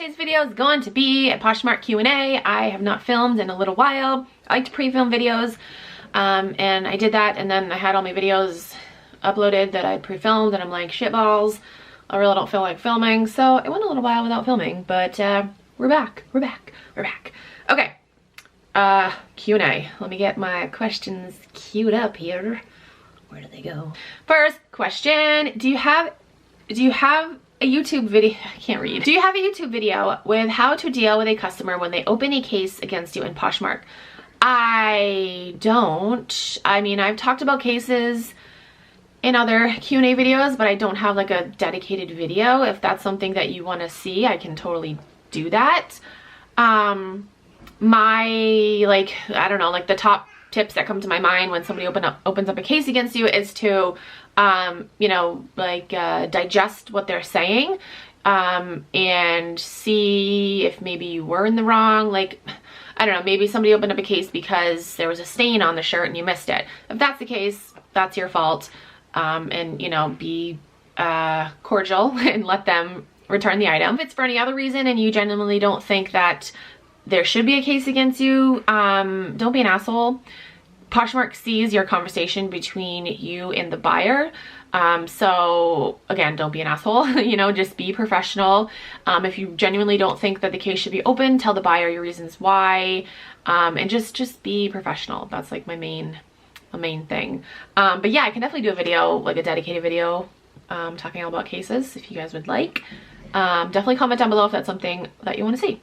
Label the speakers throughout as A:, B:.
A: today's video is going to be a Poshmark Q&A. I have not filmed in a little while. I like to pre-film videos, and I did that, and then I had all my videos uploaded that I pre-filmed, and I'm like, shitballs, I really don't feel like filming, so it went a little while without filming, but we're back. Okay, Q&A. Let me get my questions queued up here. Where do they go? First question, do you have a YouTube video? I can't read. Do you have a YouTube video with how to deal with a customer when they open a case against you in Poshmark? I don't. I mean, I've talked about cases in other Q&A videos, but I don't have like a dedicated video. If that's something that you want to see, I can totally do that. I don't know, like the top tips that come to my mind when somebody opens up a case against you is to you know, like digest what they're saying, and see if maybe you were in the wrong. Like, I don't know, maybe somebody opened up a case because there was a stain on the shirt and you missed it. If that's the case, that's your fault, and you know, be cordial and let them return the item. If it's for any other reason and you genuinely don't think that there should be a case against you, don't be an asshole. Poshmark sees your conversation between you and the buyer. So again, don't be an asshole, you know, just be professional. If you genuinely don't think that the case should be open, tell the buyer your reasons why, and just be professional. That's like my main thing. But yeah, I can definitely do a video, like a dedicated video, talking all about cases if you guys would like. Definitely comment down below if that's something that you want to see.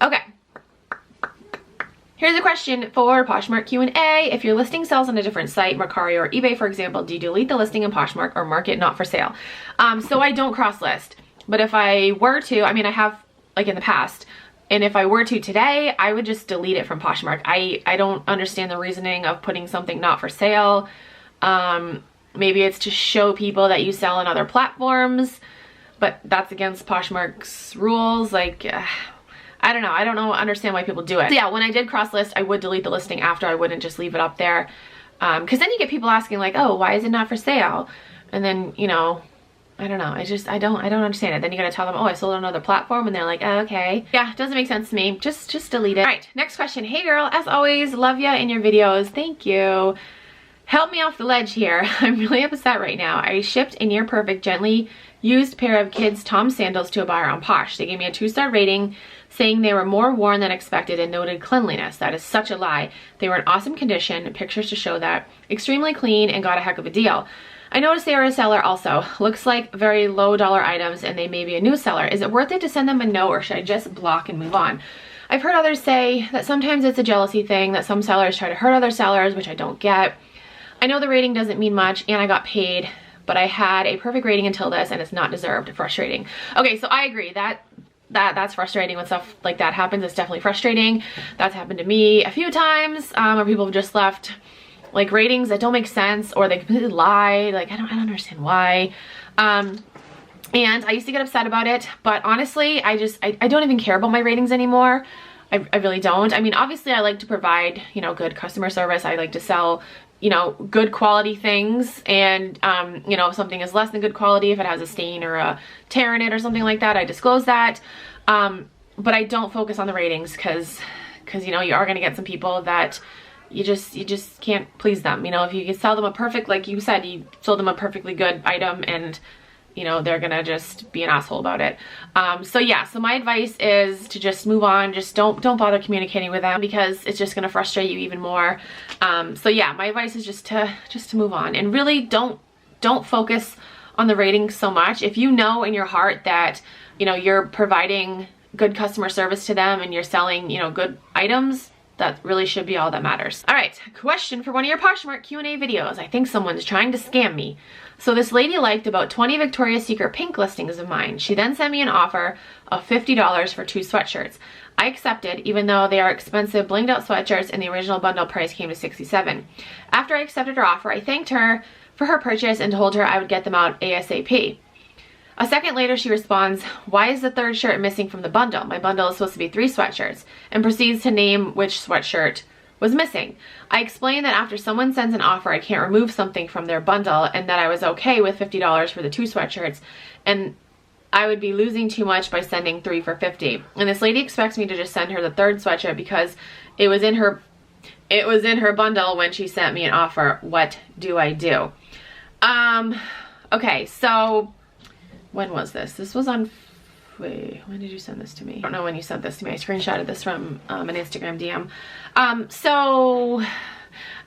A: Okay. Here's a question for Poshmark Q&A. If your listing sells on a different site, Mercari or eBay, for example, do you delete the listing in Poshmark or mark it not for sale? So I don't cross list, but if I were to, I mean, I have like in the past, and if I were to today, I would just delete it from Poshmark. I don't understand the reasoning of putting something not for sale. Maybe it's to show people that you sell on other platforms, but that's against Poshmark's rules. Like, I don't know, understand why people do it. So yeah, when I did cross list, I would delete the listing after. I wouldn't just leave it up there. Cause then you get people asking like, oh, why is it not for sale? And then, you know, I don't know. I don't understand it. Then you gotta tell them, oh, I sold on another platform, and they're like, oh, okay. Yeah, it doesn't make sense to me. Just delete it. All right, next question. Hey girl, as always, love ya in your videos. Thank you. Help me off the ledge here. I'm really upset right now. I shipped a near perfect, gently used pair of kids' Tom sandals to a buyer on Posh. They gave me a 2-star rating, saying they were more worn than expected and noted cleanliness. That is such a lie. They were in awesome condition, pictures to show that, extremely clean, and got a heck of a deal. I noticed they are a seller also. Looks like very low dollar items, and they may be a new seller. Is it worth it to send them a note, or should I just block and move on? I've heard others say that sometimes it's a jealousy thing, that some sellers try to hurt other sellers, which I don't get. I know the rating doesn't mean much, and I got paid, but I had a perfect rating until this, and it's not deserved. Frustrating. Okay, so I agree that's frustrating when stuff like that happens. It's definitely frustrating. That's happened to me a few times, where people have just left like ratings that don't make sense, or they completely lie. Like, I don't understand why. And I used to get upset about it, but honestly, I don't even care about my ratings anymore. I really don't. I mean, obviously I like to provide, you know, good customer service. I like to sell, you know, good quality things, and you know, if something is less than good quality, if it has a stain or a tear in it or something like that, I disclose that. But I don't focus on the ratings, because you know, you are going to get some people that you just can't please them. You know, if you can sell them a perfect, like you said, you sold them a perfectly good item, and you know, they're gonna just be an asshole about it. So yeah, so my advice is to just move on. Just don't bother communicating with them, because it's just gonna frustrate you even more. So yeah, my advice is just to move on, and really don't focus on the ratings so much. If you know in your heart that, you know, you're providing good customer service to them and you're selling, you know, good items, that really should be all that matters. All right, question for one of your Poshmark Q&A videos. I think someone's trying to scam me. So this lady liked about 20 Victoria's Secret pink listings of mine. She then sent me an offer of $50 for 2 sweatshirts. I accepted, even though they are expensive blinged out sweatshirts, and the original bundle price came to $67. After I accepted her offer, I thanked her for her purchase and told her I would get them out ASAP. A second later, she responds, why is the 3rd shirt missing from the bundle? My bundle is supposed to be 3 sweatshirts, and proceeds to name which sweatshirt was missing. I explained that after someone sends an offer, I can't remove something from their bundle, and that I was okay with $50 for the 2 sweatshirts, and I would be losing too much by sending 3 for $50. And this lady expects me to just send her the third sweatshirt because it was in her bundle when she sent me an offer. What do I do? Okay, so when was this? This was on, wait, when did you send this to me? I don't know when you sent this to me. I screenshotted this from an Instagram DM. So,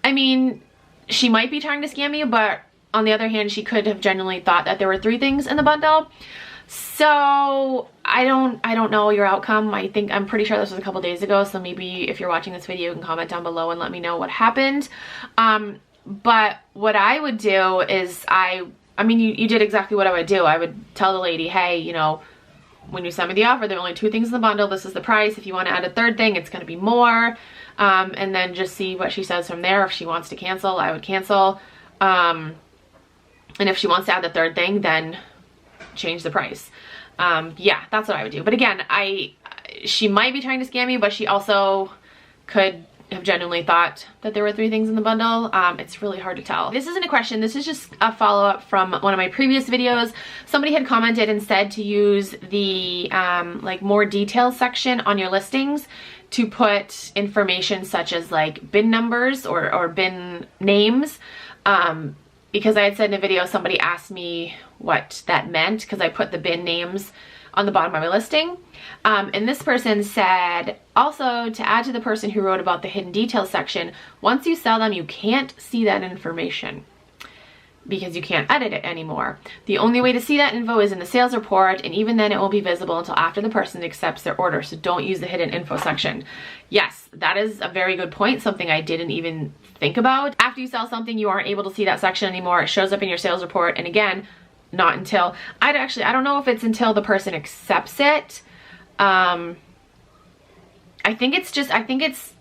A: I mean, she might be trying to scam you, but on the other hand, she could have genuinely thought that there were 3 things in the bundle. So I don't know your outcome. I'm pretty sure this was a couple days ago. So maybe if you're watching this video, you can comment down below and let me know what happened. But what I would do is I mean, you did exactly what I would do. I would tell the lady, hey, you know, when you send me the offer, there are only 2 things in the bundle. This is the price. If you want to add a third thing, it's going to be more. And then just see what she says from there. If she wants to cancel, I would cancel. And if she wants to add the third thing, then change the price. Yeah, that's what I would do. But again, she might be trying to scam you, but she also could have genuinely thought that there were 3 things in the bundle. It's really hard to tell. This isn't a question. This is just a follow-up from one of my previous videos. Somebody had commented and said to use the like more detailed section on your listings to put information such as like bin numbers or bin names. Because I had said in a video, somebody asked me what that meant because I put the bin names on the bottom of my listing. And this person said, also to add to the person who wrote about the hidden details section, once you sell them, you can't see that information because you can't edit it anymore. The only way to see that info is in the sales report, and even then it won't be visible until after the person accepts their order. So don't use the hidden info section. Yes, that is a very good point. Something I didn't even think about. After you sell something, you aren't able to see that section anymore. It shows up in your sales report. And again, not until, I don't know if it's until the person accepts it. I think it's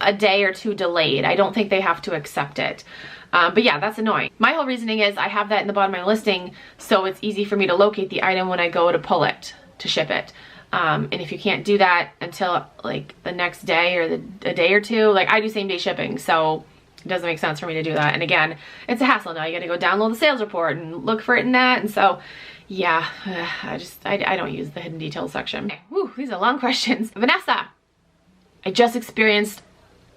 A: a day or 2 delayed. I don't think they have to accept it. But yeah, that's annoying. My whole reasoning is I have that in the bottom of my listing, so it's easy for me to locate the item when I go to pull it, to ship it. And if you can't do that until like the next day or a day or 2, like I do same day shipping, so it doesn't make sense for me to do that. And again, it's a hassle now. You gotta go download the sales report and look for it in that. And so yeah, I don't use the hidden details section. Okay, whew, these are long questions. Vanessa, I just experienced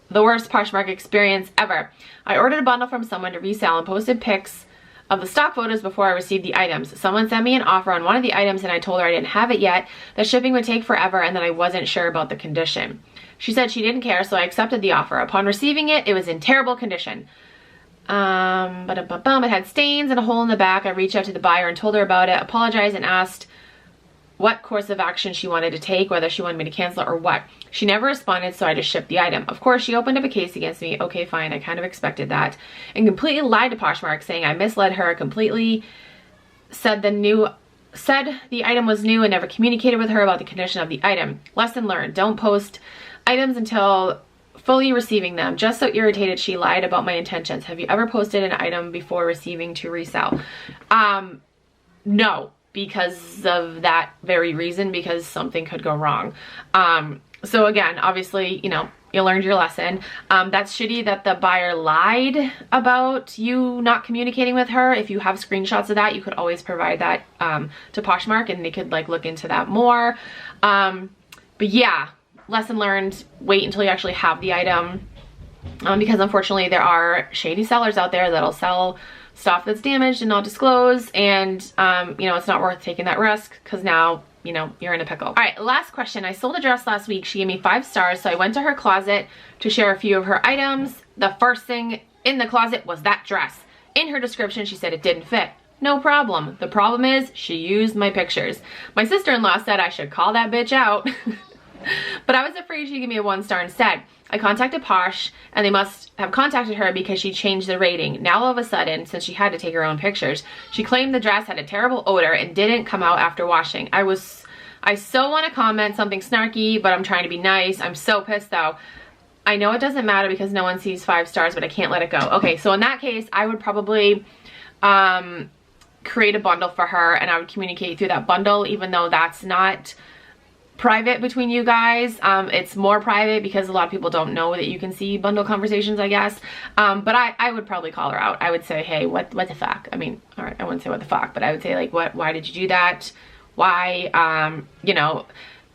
A: the worst Poshmark experience ever. I ordered a bundle from someone to resell and posted pics of the stock photos before I received the items. Someone sent me an offer on one of the items and I told her I didn't have it yet, that shipping would take forever, and that I wasn't sure about the condition. She said she didn't care, so I accepted the offer. Upon receiving it, it was in terrible condition. It had stains and a hole in the back. I reached out to the buyer and told her about it, apologized, and asked what course of action she wanted to take, whether she wanted me to cancel or what. She never responded, so I just shipped the item. Of course, she opened up a case against me. Okay, fine, I kind of expected that. And completely lied to Poshmark, saying I misled her, completely said the item was new and never communicated with her about the condition of the item. Lesson learned, don't post items until fully receiving them. Just so irritated, she lied about my intentions. Have you ever posted an item before receiving to resell? No. Because of that very reason, because something could go wrong. So again, obviously, you know, you learned your lesson. That's shitty that the buyer lied about you not communicating with her. If you have screenshots of that, you could always provide that to Poshmark and they could like look into that more. But yeah, lesson learned, wait until you actually have the item. Because unfortunately there are shady sellers out there that'll sell stuff that's damaged and not disclosed, and you know, it's not worth taking that risk because now, you know, you're in a pickle. All right, last question. I sold a dress last week. She gave me 5 stars, so I went to her closet to share a few of her items. The first thing in the closet was that dress. In her description, she said it didn't fit. No problem. The problem is she used my pictures. My sister-in-law said I should call that bitch out. But I was afraid she'd give me a 1 star instead. I contacted Posh, and they must have contacted her because she changed the rating. Now all of a sudden, since she had to take her own pictures, she claimed the dress had a terrible odor and didn't come out after washing. I so want to comment something snarky, but I'm trying to be nice. I'm so pissed though. I know it doesn't matter because no one sees 5 stars, but I can't let it go. Okay, so in that case, I would probably create a bundle for her, and I would communicate through that bundle, even though that's not private between you guys. It's more private because a lot of people don't know that you can see bundle conversations, I guess. But I would probably call her out. I would say, hey, what the fuck? I mean, all right, I wouldn't say what the fuck, but I would say like, why did you do that? why, you know,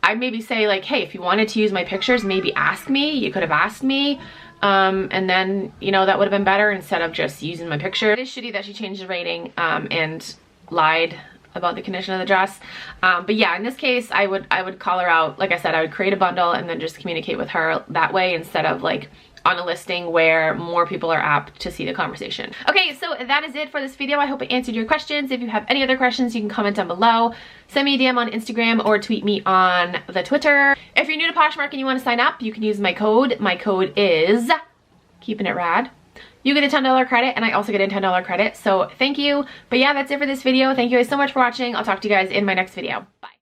A: I maybe say like, hey, if you wanted to use my pictures, maybe ask me. You could have asked me. And then, you know, that would have been better instead of just using my picture. It is shitty that she changed the rating and lied about the condition of the dress. But yeah, in this case, I would call her out. Like I said, I would create a bundle and then just communicate with her that way instead of like on a listing where more people are apt to see the conversation. Okay, so that is it for this video. I hope it answered your questions. If you have any other questions, you can comment down below. Send me a DM on Instagram or tweet me on the Twitter. If you're new to Poshmark and you want to sign up, you can use my code. My code is Keepin' It Rad. You get a $10 credit and I also get a $10 credit. So thank you. But yeah, that's it for this video. Thank you guys so much for watching. I'll talk to you guys in my next video. Bye.